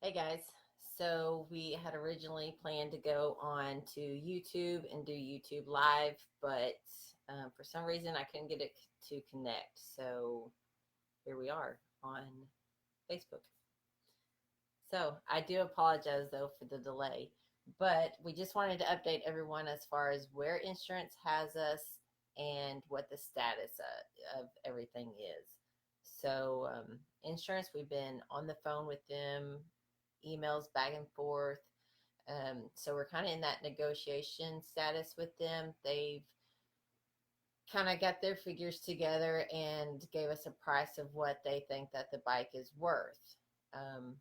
Hey guys, so we had originally planned to go on to YouTube and do YouTube Live, but for some reason I couldn't get it to connect. So here we are on Facebook. So I do apologize though for the delay, but we just wanted to update everyone as far as where insurance has us and what the status of everything is. So, insurance, we've been on the phone with them, emails back and forth. So we're kind of in that negotiation status with them. They've kind of got their figures together and gave us a price of what they think that the bike is worth. Um,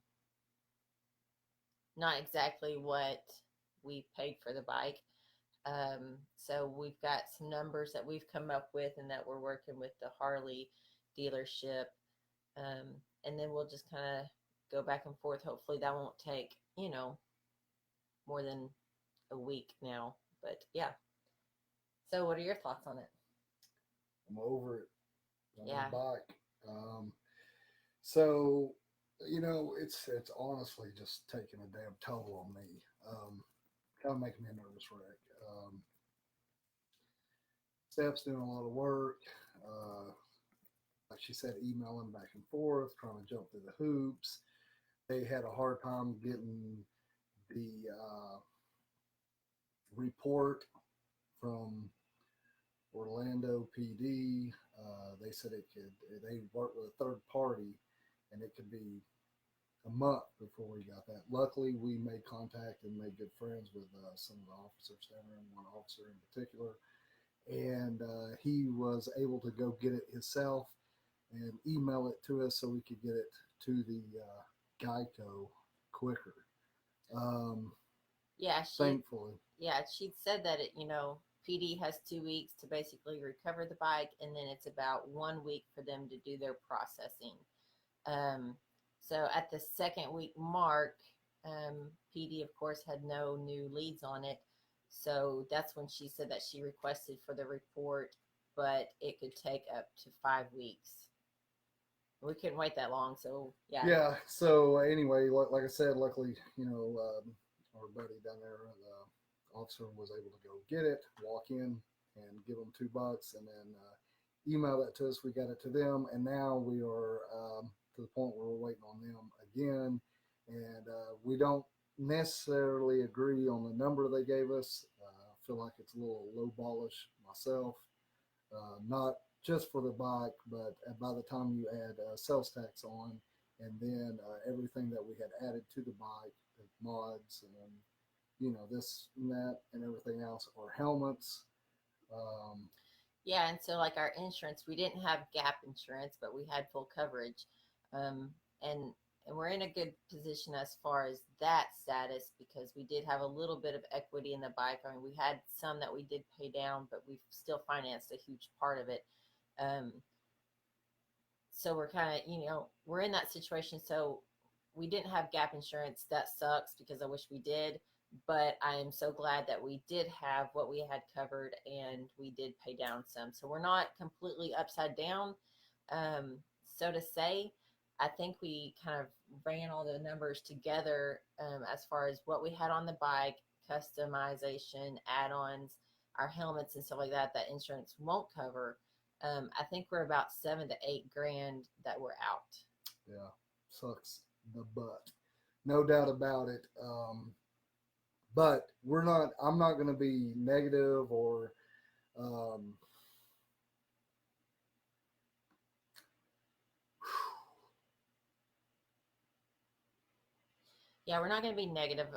Not exactly what we paid for the bike. So we've got some numbers that we've come up with and that we're working with the Harley dealership. And then we'll just kind of go back and forth. Hopefully that won't take, more than a week now. But yeah. So what are your thoughts on it? I'm over it. On Yeah. the bike. So it's honestly just taking a damn toll on me. Kind of making me a nervous wreck. Steph's doing a lot of work. Like she said, emailing back and forth, trying to jump through the hoops. They had a hard time getting the report from Orlando PD. They said they worked with a third party and it could be a month before we got that. Luckily, we made contact and made good friends with some of the officers down there, and one officer in particular. And he was able to go get it himself and email it to us so we could get it to the Geico quicker. Um, Yeah, Thankfully. she'd said that PD has 2 weeks to basically recover the bike, and then it's about 1 week for them to do their processing. Um, so at the second week mark, PD, of course, had no new leads on it. So that's when she said that she requested for the report, but it could take up to 5 weeks. We couldn't wait that long, so yeah. Yeah. So anyway, like I said, luckily, our buddy down there, the officer was able to go get it, walk in, and give them $2, and then email that to us. We got it to them, and now we are to the point where we're waiting on them again, and we don't necessarily agree on the number they gave us. I feel like it's a little low ballish myself, not just for the bike, but by the time you add sales tax on, and then everything that we had added to the bike, the mods and this and that and everything else, or helmets. Um, Yeah, and so like our insurance, we didn't have gap insurance, but we had full coverage. Um, and we're in a good position as far as that status because we did have a little bit of equity in the bike. I mean, we had some that we did pay down, but we've still financed a huge part of it. Um, so we're kind of, we're in that situation. So we didn't have gap insurance. That sucks because I wish we did. But I am so glad that we did have what we had covered and we did pay down some. So we're not completely upside down, so to say. I think we kind of ran all the numbers together as far as what we had on the bike, customization, add-ons, our helmets and stuff like that, that insurance won't cover. I think we're about 7 to 8 grand that we're out. yeah, sucks the butt, no doubt about it. But I'm not going to be negative or um, Yeah, we're not going to be negative.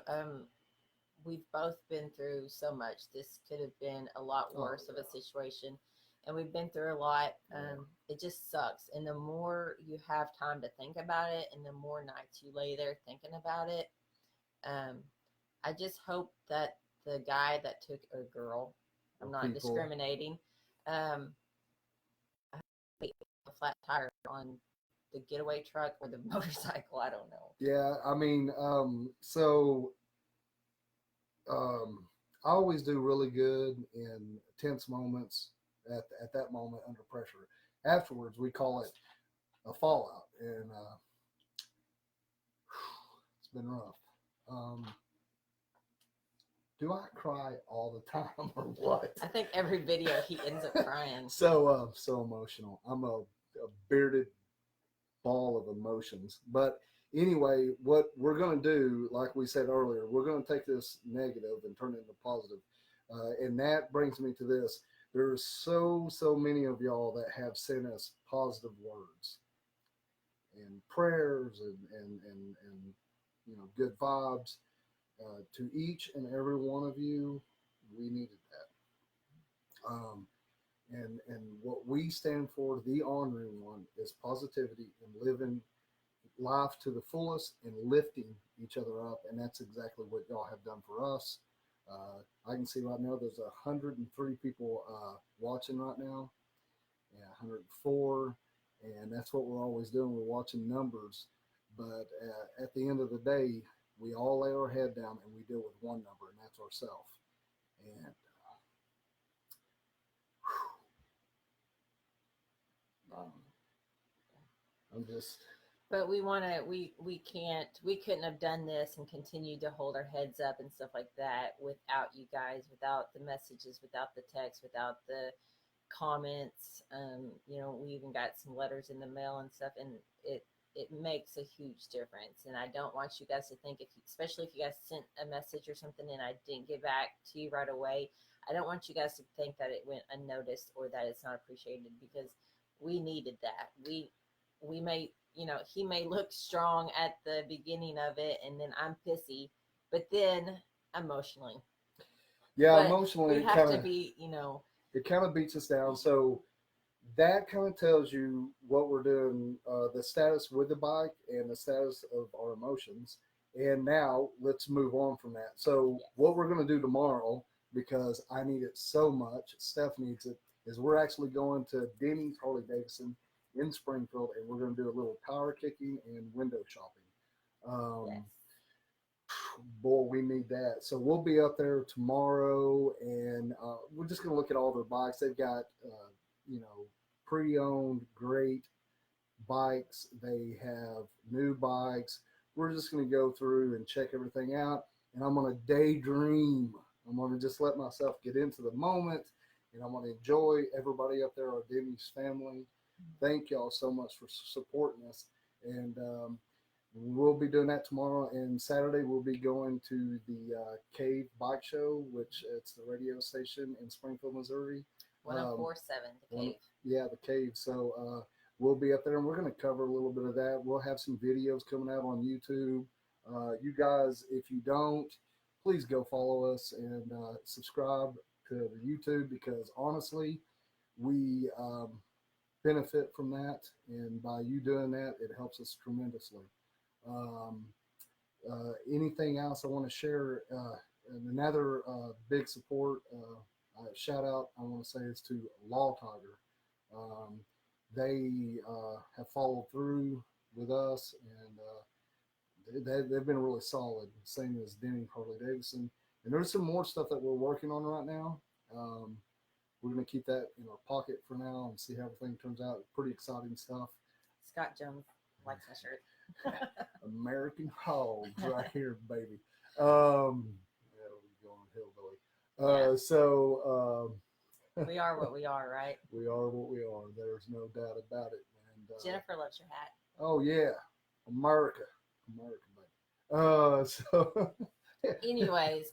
We've both been through so much. This could have been a lot worse of a situation, and we've been through a lot. It just sucks. And the more you have time to think about it, and the more nights you lay there thinking about it, um, I just hope that the guy that took a girl, I'm not discriminating, um, a flat tire on the getaway truck or the motorcycle. I don't know. Yeah, I mean, I always do really good in tense moments at that moment under pressure. Afterwards, we call it a fallout, and it's been rough. Do I cry all the time or what? I think every video he ends up crying. So emotional. I'm a bearded ball of emotions. But anyway, what we're going to do, like we said earlier, we're going to take this negative and turn it into positive. And that brings me to this. There's so many of y'all that have sent us positive words and prayers and good vibes. To each and every one of you, we needed that. And what we stand for, the honoring one, is positivity and living life to the fullest and lifting each other up. And that's exactly what y'all have done for us. I can see right now there's 103 people watching right now, and 104, and that's what we're always doing. We're watching numbers, but at the end of the day, we all lay our head down and we deal with one number, and that's ourselves. And I'm just. But we want to. We can't. We couldn't have done this and continue to hold our heads up and stuff like that without you guys, without the messages, without the text, without the comments. We even got some letters in the mail and stuff, and it makes a huge difference. And I don't want you guys to think, especially if you guys sent a message or something and I didn't get back to you right away, I don't want you guys to think that it went unnoticed or that it's not appreciated, because we needed that. We may, he may look strong at the beginning of it, and then I'm pissy, but then emotionally. Yeah, but emotionally, we have to be, it kind of beats us down. So that kind of tells you what we're doing, the status with the bike and the status of our emotions. And now let's move on from that. So what we're going to do tomorrow, because I need it so much, Steph needs it, is we're actually going to Denney's Harley-Davidson in Springfield, and we're going to do a little power kicking and window shopping. yes. Boy, we need that. So we'll be up there tomorrow, and we're just going to look at all their bikes. They've got, pre-owned, great bikes. They have new bikes. We're just going to go through and check everything out, and I'm going to daydream. I'm going to just let myself get into the moment, and I'm going to enjoy everybody up there, our Denney's family. Thank y'all so much for supporting us, and we'll be doing that tomorrow. And Saturday we'll be going to the Cave Bike Show, which it's the radio station in Springfield, Missouri. 104.7, the Cave. Yeah, the Cave. So we'll be up there, and we're going to cover a little bit of that. We'll have some videos coming out on YouTube. You guys, if you don't, please go follow us and subscribe to the YouTube, because honestly, we benefit from that, and by you doing that, it helps us tremendously. Anything else I want to share? And another big support shout out I want to say is to Law Tiger. They have followed through with us, and they've been really solid, same as Denney Harley-Davidson. And there's some more stuff that we're working on right now. We're going to keep that in our pocket for now and see how everything turns out. Pretty exciting stuff. Scott Jones likes my shirt. American Hogs right here, baby. That'll be going hillbilly. So we are what we are, right? We are what we are. There's no doubt about it. And Jennifer loves your hat. Oh yeah, America, baby. So anyways,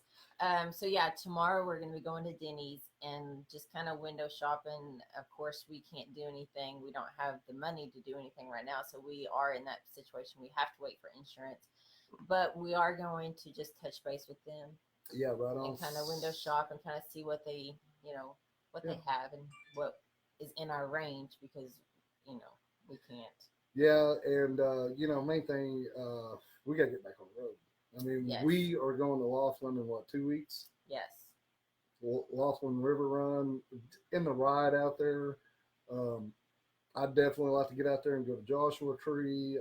so yeah, tomorrow we're going to be going to Denney's and just kind of window shopping. Of course, we can't do anything. We don't have the money to do anything right now. So we are in that situation. We have to wait for insurance, but we are going to just touch base with them. Yeah, right on. And kind of window shop and kind of see what they, they have and what is in our range, because, we can't. Yeah. And, main thing, we got to get back on the road. I mean, we are going to Laughlin in 2 weeks? Yes. Laughlin River Run, in the ride out there. I'd definitely like to get out there and go to Joshua Tree.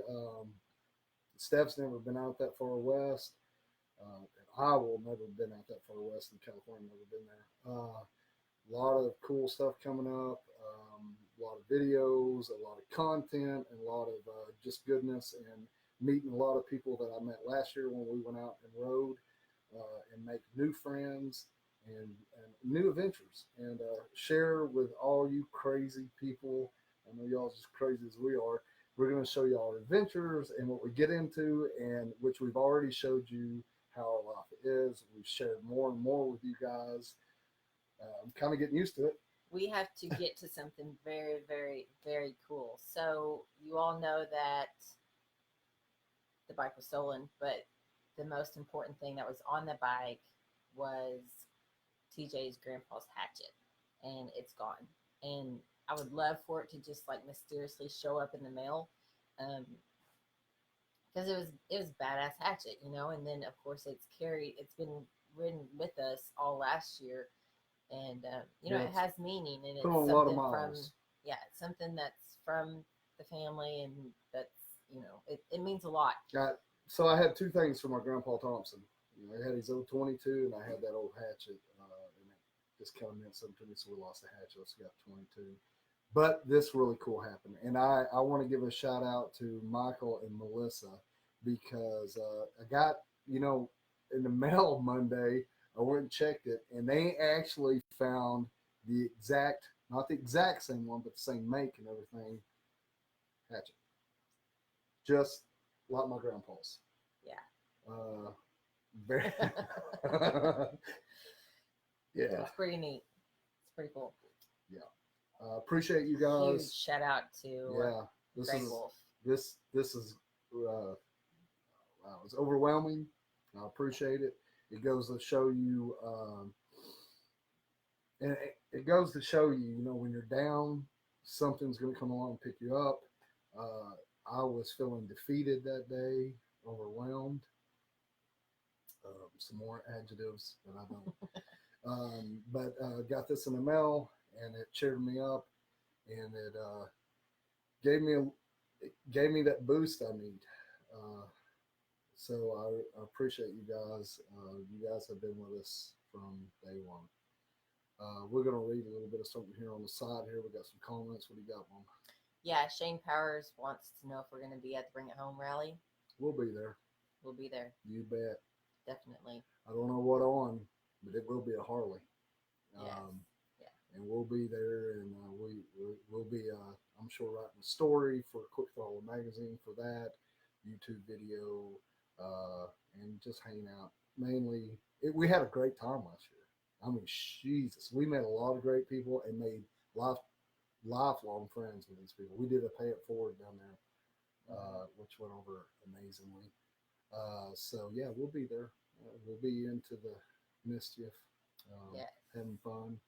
Steph's never been out that far west. I will never been out that far west in California, never been there. A lot of cool stuff coming up, a lot of videos, a lot of content, and a lot of just goodness. And meeting a lot of people that I met last year when we went out and rode, and make new friends and new adventures, and share with all you crazy people. I know y'all as crazy as we are. We're going to show you our adventures and what we get into, and which we've already showed you how our life is. We've shared more and more with you guys. I'm kind of getting used to it. We have to get to something very, very, very cool. So you all know that the bike was stolen, but the most important thing that was on the bike was TJ's grandpa's hatchet, and it's gone. And I would love for it to just like mysteriously show up in the mail, because it was badass hatchet, you know. And then of course it's been ridden with us all last year, and you know, Yeah, it has meaning, and put it's on a lot of something from, miles. yeah, it's something that's from the family, and that's, you know, it means a lot. So I had two things from my grandpa Thompson. You know, I had his old 22, and I had that old hatchet, and it just kind of meant something to me. So we lost the hatchet. So we got 22. But this really cool happened, and I want to give a shout out to Michael and Melissa, because I got, you know, in the mail Monday. I went and checked it, and they actually found the exact, not the exact same one, but the same make and everything, hatchet, just like my grandpa's. Yeah. Very, yeah, It's pretty neat. It's pretty cool. yeah. Appreciate you Huge guys. shout out to Yeah, this Greg is Wolf. this is wow, it's overwhelming. I appreciate it. It goes to show you, and it goes to show you, you know, when you're down, something's going to come along and pick you up. I was feeling defeated that day, overwhelmed. Some more adjectives that I don't. But got this in the mail, and it cheered me up, and it gave me it gave me that boost I need. Uh, so I appreciate you guys. You guys have been with us from day one. We're gonna read a little bit of something here on the side. Here we got some comments. What do you got, Mom? Yeah, Shane Powers wants to know if we're going to be at the Bring It Home rally. We'll be there. We'll be there. You bet. Definitely. I don't know what on, but it will be a Harley. Yes. Yeah. And we'll be there, and we'll be, I'm sure, writing a story for Quick Throttle Magazine for that, YouTube video, and just hanging out. Mainly, we had a great time last year. I mean, Jesus, we met a lot of great people and made lifelong friends with these people. We did a pay it forward down there, which went over amazingly. So yeah, we'll be there. We'll be into the mischief, Yes. having fun,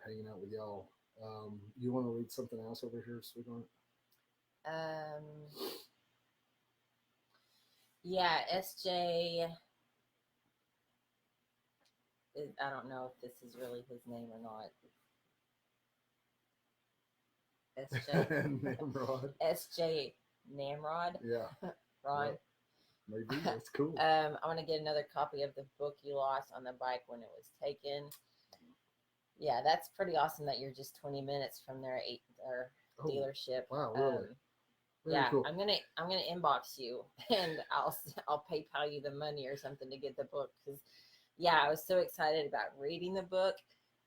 hanging out with y'all. You want to read something else over here, sweetheart? Yeah, SJ. I don't know if this is really his name or not. SJ. Nimrod. SJ Namrod. Yeah. Rod. Yep. Maybe that's cool. I want to get another copy of the book you lost on the bike when it was taken. Yeah, that's pretty awesome that you're just 20 minutes from their dealership. Wow, really? Yeah, cool. I'm gonna inbox you, and I'll PayPal you the money or something to get the book, because yeah, I was so excited about reading the book.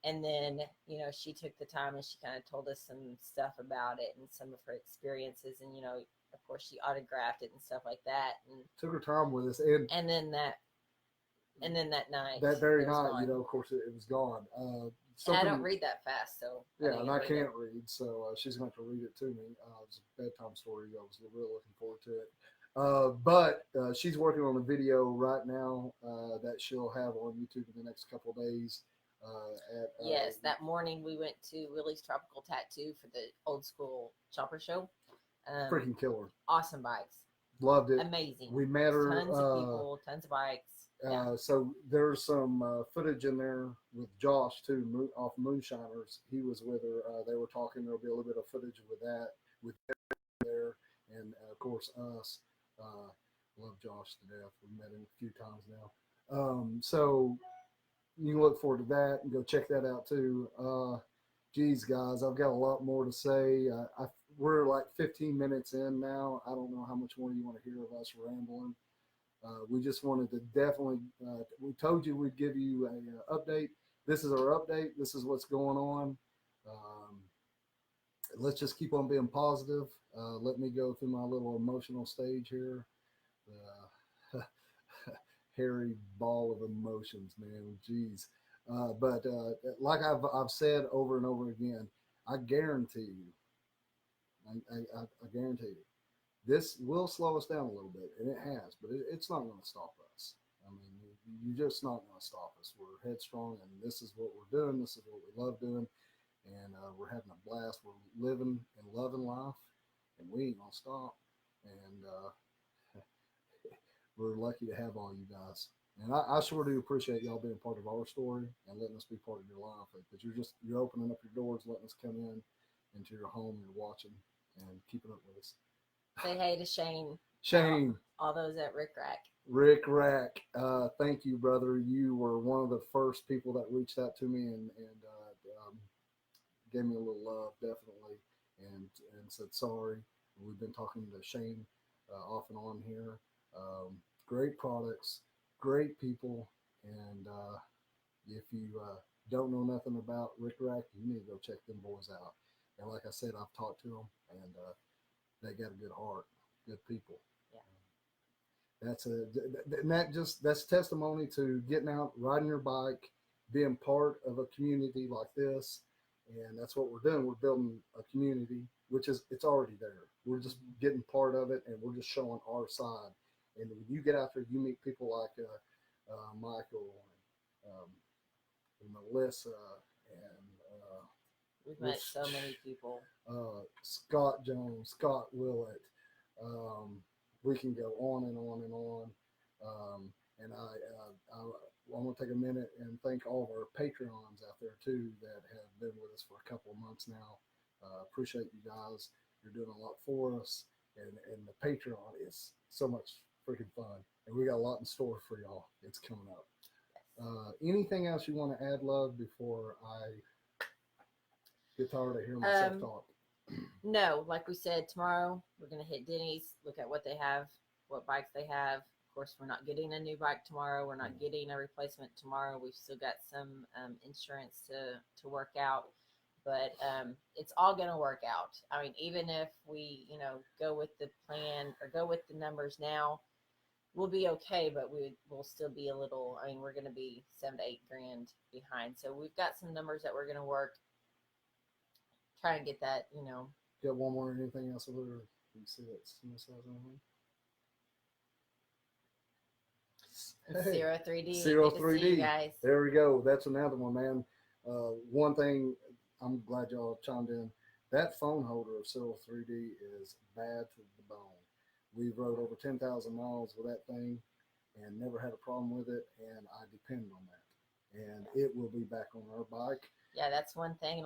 And then, you know, she took the time and she kind of told us some stuff about it and some of her experiences, and, you know, of course she autographed it and stuff like that, and took her time with us, and then that night, that very it was night, gone. you know, of course, it was gone. And I don't read that fast, so Yeah, and I read can't read, so she's going to have to read it to me. It's a bedtime story. I was really looking forward to it. But she's working on a video right now that she'll have on YouTube in the next couple of days. Yes, that morning we went to Willie's Tropical Tattoo for the old school chopper show. Freaking killer. Awesome bikes. Loved it. Amazing. We met her. Tons of people, tons of bikes. Yeah. So there's some footage in there with Josh too, off Moonshiners. He was with her. They were talking. There'll be a little bit of footage with that, with there, and of course us. Love Josh to death. We've met him a few times now. So you can look forward to that and go check that out too. Geez, guys, I've got a lot more to say. we're like 15 minutes in now. I don't know how much more you want to hear of us rambling. We just wanted to definitely, we told you we'd give you a update. This is our update. This is what's going on. Let's just keep on being positive. Let me go through my little emotional stage here. Hairy ball of emotions, man. Jeez. But like I've said over and over again, I guarantee you, I guarantee you, this will slow us down a little bit, and it has, but it's not going to stop us. I mean, you're just not going to stop us. We're headstrong, and this is what we're doing. This is what we love doing, and we're having a blast. We're living and loving life, and we ain't going to stop. And we're lucky to have all you guys. And I sure do appreciate y'all being part of our story and letting us be part of your life, because you're opening up your doors, letting us come in into your home, you're watching and keeping up with us. Say hey to Shane. Shane. All those at Rick Rack. Rick Rack, thank you, brother. You were one of the first people that reached out to me and gave me a little love, definitely, and said sorry. We've been talking to Shane off and on here. Great products, great people, and if you don't know nothing about Rick Rack, you need to go check them boys out. And like I said, I've talked to them, and they got a good heart, good people. Yeah. That's testimony to getting out, riding your bike, being part of a community like this, and that's what we're doing. We're building a community, which is it's already there. We're just getting part of it, and we're just showing our side. And when you get out there, you meet people like Michael and Melissa and we've met so many people. Scott Jones, Scott Willett. We can go on and on and on. And I want to take a minute and thank all of our Patreons out there too that have been with us for a couple of months now. Appreciate you guys. You're doing a lot for us, and the Patreon is so much freaking fun, and we got a lot in store for y'all. It's coming up. Anything else you want to add, love, before I get tired of hearing myself talk? No, like we said, tomorrow we're going to hit Denney's, look at what they have, what bikes they have. Of course, we're not getting a new bike tomorrow. We're not getting a replacement tomorrow. We've still got some insurance to work out, but it's all going to work out. I mean, even if we, go with the plan or go with the numbers now, we'll be okay, but we'll still be a little, we're going to be $7,000 to $8,000 behind. So we've got some numbers that we're going to work, try and get that, Got one more or anything else over there? You can see that. Zero 3D. Zero 3D. Guys. There we go. That's another one, man. One thing, I'm glad y'all chimed in. That phone holder of Zero 3D is bad to the bone. We've rode over 10,000 miles with that thing and never had a problem with it, and I depend on that. And it will be back on our bike. Yeah, that's one thing.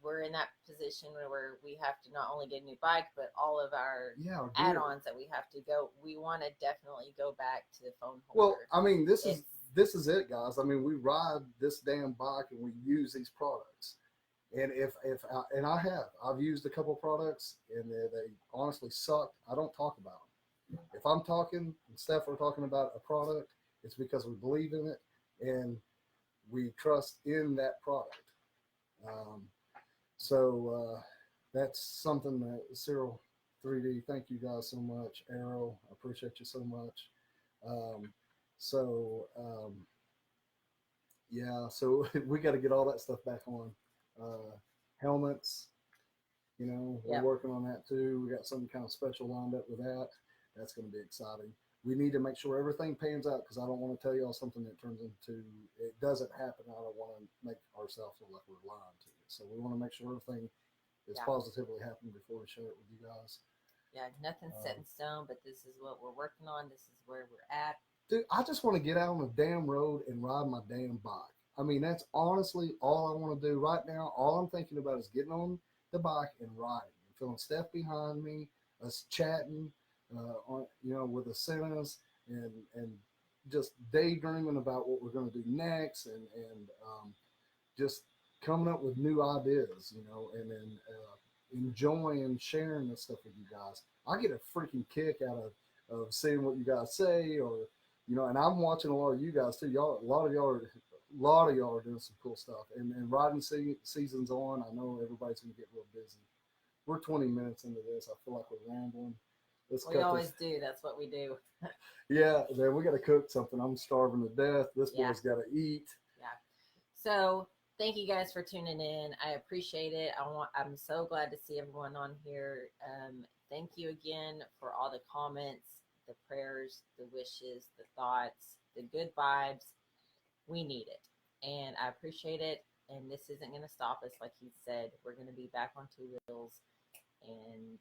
We're in that position where we have to not only get a new bike, but all of our add-ons that we have to go. We want to definitely go back to the phone holder. Well, this is it, guys. We ride this damn bike and we use these products. And I've used a couple of products and they honestly sucked. I don't talk about them. If I'm talking and Steph are talking about a product, it's because we believe in it and we trust in that product. That's something that Cyril 3D, thank you guys so much. Arrow, I appreciate you so much. So we got to get all that stuff back on. Helmets, we're working on that too. We got something kind of special lined up with that. That's going to be exciting. We need to make sure everything pans out, because I don't want to tell y'all something that turns into, it doesn't happen. I don't want to make ourselves feel like we're lying to you. So we want to make sure everything is positively happening before we share it with you guys. Yeah, nothing's set in stone, but this is what we're working on. This is where we're at. Dude, I just want to get out on the damn road and ride my damn bike. That's honestly all I want to do right now. All I'm thinking about is getting on the bike and riding, and feeling Steph behind me, us chatting, with the Sennas, and just daydreaming about what we're going to do next, and just coming up with new ideas, and then enjoying sharing this stuff with you guys. I get a freaking kick out of seeing what you guys say, or and I'm watching a lot of you guys too. A lot of y'all are doing some cool stuff. And riding season's on. I know everybody's gonna get real busy. We're 20 minutes into this. I feel like we're rambling. We always do. That's what we do. Yeah, then we got to cook something. I'm starving to death. This boy's got to eat. Yeah. So thank you guys for tuning in. I appreciate it. I'm so glad to see everyone on here. Thank you again for all the comments, the prayers, the wishes, the thoughts, the good vibes. We need it, and I appreciate it. And this isn't going to stop us, like he said. We're going to be back on two wheels, and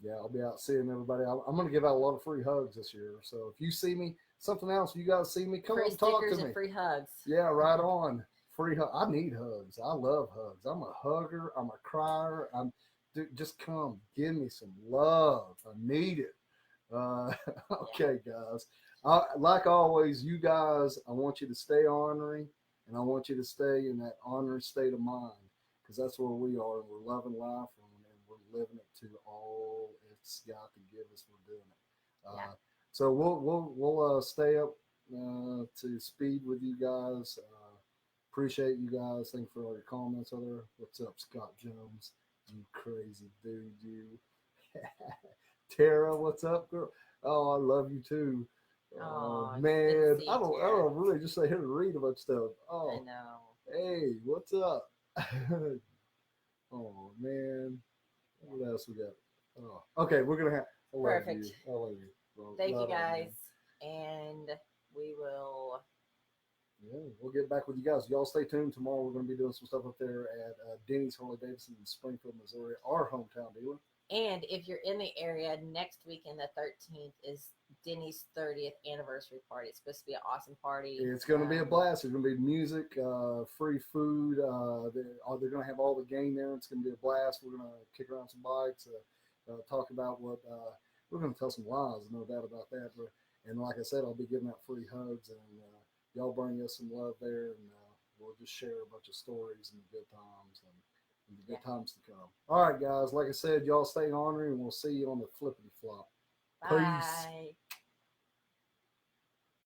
yeah, I'll be out seeing everybody. I'm going to give out a lot of free hugs this year. So if you see me, something else, you guys see me, come free up and talk stickers to me. And free hugs. Yeah, right on. Free hug. I need hugs. I love hugs. I'm a hugger. I'm a crier. Dude, just come, give me some love. I need it. Okay, guys. Like always, you guys, I want you to stay ornery, and I want you to stay in that honoring state of mind, because that's where we are. We're loving life, and we're living it to all it's got to give us. We're doing it. So we'll stay up to speed with you guys. Appreciate you guys. Thank you for all your comments. What's up, Scott Jones? You crazy dude, you. Tara, what's up, girl? Oh, I love you too. Oh man, I don't really just say here to read a bunch of stuff. Oh, I know. Hey, what's up? Oh man, what else we got? Oh, okay, we're gonna have. Perfect. I love you. Well, thank you guys, and we will. Yeah, we'll get back with you guys. Y'all stay tuned. Tomorrow we're going to be doing some stuff up there at Denney's Harley-Davidson in Springfield, Missouri, our hometown dealer. And if you're in the area, next weekend, the 13th, is Denney's 30th anniversary party. It's supposed to be an awesome party. It's going to be a blast. There's going to be music, free food. They're going to have all the game there. It's going to be a blast. We're going to kick around some bikes, talk about what we're going to tell some lies, no doubt about that. And like I said, I'll be giving out free hugs, and y'all bring us some love there, and we'll just share a bunch of stories and good times and the good times to come. All right, guys. Like I said, y'all stay ornery, and we'll see you on the flippity flop. Bye. Peace.